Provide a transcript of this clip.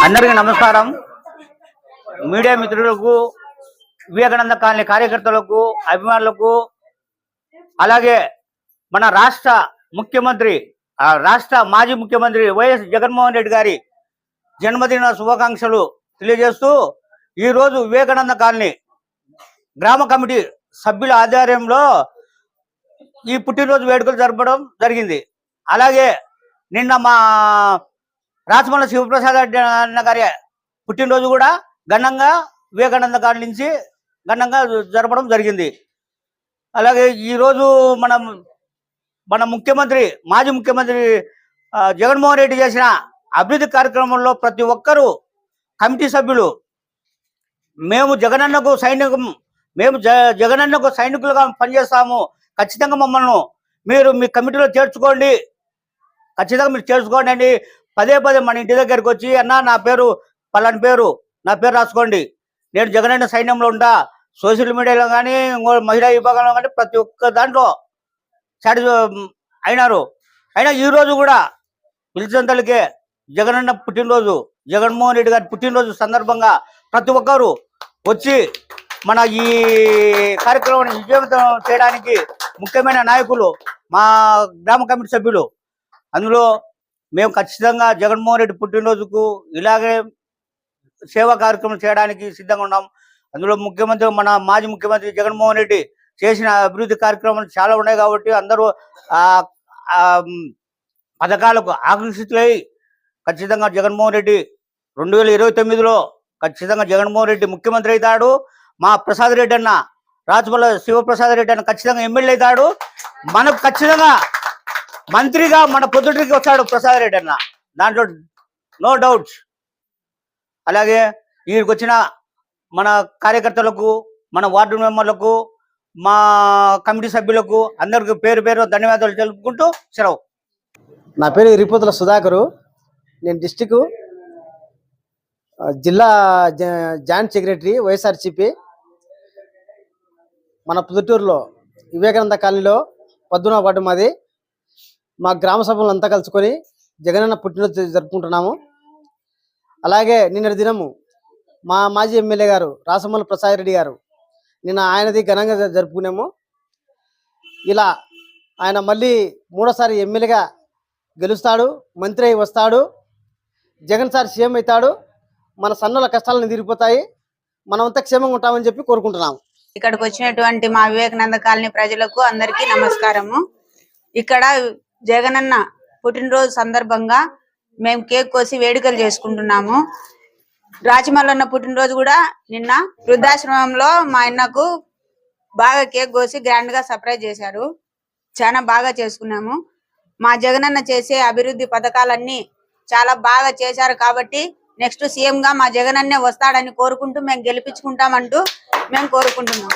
అందరికీ నమస్కారం. మీడియా మిత్రులకు, వివేకానంద కాలనీ కార్యకర్తలకు, అభిమానులకు, అలాగే మన రాష్ట్ర మాజీ ముఖ్యమంత్రి వైఎస్ జగన్మోహన్ రెడ్డి గారి జన్మదిన శుభాకాంక్షలు తెలియజేస్తూ ఈరోజు వివేకానంద కాలనీ గ్రామ కమిటీ సభ్యుల ఆధ్వర్యంలో ఈ పుట్టినరోజు వేడుకలు జరపడం జరిగింది. అలాగే నిన్న మా రాచమల్ల శివప్రసాద్ అన్న గారి పుట్టినరోజు కూడా ఘనంగా వివేకానంద కాలనీ నుంచి ఘనంగా జరపడం జరిగింది. అలాగే ఈరోజు మన మాజీ ముఖ్యమంత్రి జగన్మోహన్ రెడ్డి చేసిన అభివృద్ధి కార్యక్రమంలో ప్రతి ఒక్కరూ కమిటీ సభ్యులు మేము జగనన్నకు సైనికులుగా పనిచేస్తాము, ఖచ్చితంగా మమ్మల్ని మీరు మీ కమిటీలో చేర్చుకోండి, ఖచ్చితంగా మీరు చేర్చుకోండి అని పదే మన ఇంటి దగ్గరికి వచ్చి, అన్న నా పేరు పలాని పేరు, నా పేరు రాసుకోండి, నేను జగనన్న సైన్యంలో ఉంటా, సోషల్ మీడియాలో కానీ మహిళా విభాగంలో కానీ ప్రతి ఒక్క దాంట్లో అయినారు. అయినా ఈరోజు కూడా పిలిచినంతలకే జగనన్న పుట్టినరోజు, జగన్మోహన్ రెడ్డి గారి పుట్టినరోజు సందర్భంగా ప్రతి ఒక్కరు వచ్చి మన ఈ కార్యక్రమాన్ని విజయవంతం చేయడానికి ముఖ్యమైన నాయకులు మా గ్రామ కమిటీ సభ్యులు. అందులో మేము ఖచ్చితంగా జగన్మోహన్ రెడ్డి పుట్టినరోజుకు ఇలాగే సేవా కార్యక్రమం చేయడానికి సిద్ధంగా ఉన్నాం. అందులో మన మాజీ ముఖ్యమంత్రి జగన్మోహన్ రెడ్డి చేసిన అభివృద్ధి కార్యక్రమాలు చాలా ఉన్నాయి కాబట్టి అందరూ పథకాలకు ఆకర్షితులై ఖచ్చితంగా జగన్మోహన్ రెడ్డి 2029లో ఖచ్చితంగా జగన్మోహన్ రెడ్డి ముఖ్యమంత్రి అవుతాడు. మా ప్రసాద్ రెడ్డి అన్న, రాచమల్ల శివప్రసాద్ రెడ్డి అన్న ఖచ్చితంగా ఎమ్మెల్యే అవుతాడు. మనకు ఖచ్చితంగా మంత్రిగా మన పొద్దుటికి వస్తాడు ప్రసాద్ రెడ్డి అన్న, దాంట్లో నో డౌట్స్. అలాగే వీరికి వచ్చిన మన కార్యకర్తలకు, మన వార్డు మెంబర్లకు, మా కమిటీ సభ్యులకు అందరికి పేరు ధన్యవాదాలు తెలుపుకుంటూ సెలవు. నా పేరు రిపోతుల సుధాకరు. నేను డిస్టిక్ జిల్లా జాయింట్ సెక్రటరీ వైఎస్ఆర్సీపీ. మన పుదుటూరులో వివేకానంద కాలనీలో 11వ వార్డు మాది. మా గ్రామ సభ్యులంతా కలుసుకొని జగనన్న పుట్టినరోజు జరుపుకుంటున్నాము. అలాగే నిన్నటి దినము మా మాజీ ఎమ్మెల్యే గారు రాచమల్ల ప్రసాద్ రెడ్డి గారు నిన్న ఆయనది ఘనంగా జరుపుకున్నాము. ఇలా ఆయన మళ్ళీ 3వ సారి ఎమ్మెల్యేగా గెలుస్తాడు, మంత్రి అయి వస్తాడు, జగన్ సార్ సీఎం అవుతాడు, మన సన్నుల కష్టాలను తీరిపోతాయి, మనమంతా క్షేమంగా ఉంటామని చెప్పి కోరుకుంటున్నాము. ఇక్కడికి వచ్చినటువంటి మా వివేకానంద కాలనీ ప్రజలకు అందరికీ నమస్కారము. ఇక్కడ జగనన్న పుట్టినరోజు సందర్భంగా మేము కేక్ కోసి వేడుకలు చేసుకుంటున్నాము. రాచమల్లన్న పుట్టినరోజు కూడా నిన్న వృద్ధాశ్రమంలో మా అన్నకు బాగా కేక్ కోసి గ్రాండ్ గా సర్ప్రైజ్ చేశారు. చాలా బాగా చేసుకున్నాము. మా జగనన్న చేసే అభివృద్ధి పథకాలన్నీ చాలా బాగా చేశారు కాబట్టి నెక్స్ట్ సీఎం గా మా జగనన్నే వస్తాడని కోరుకుంటూ మేము గెలిపించుకుంటామంటూ మేము కోరుకుంటున్నాం.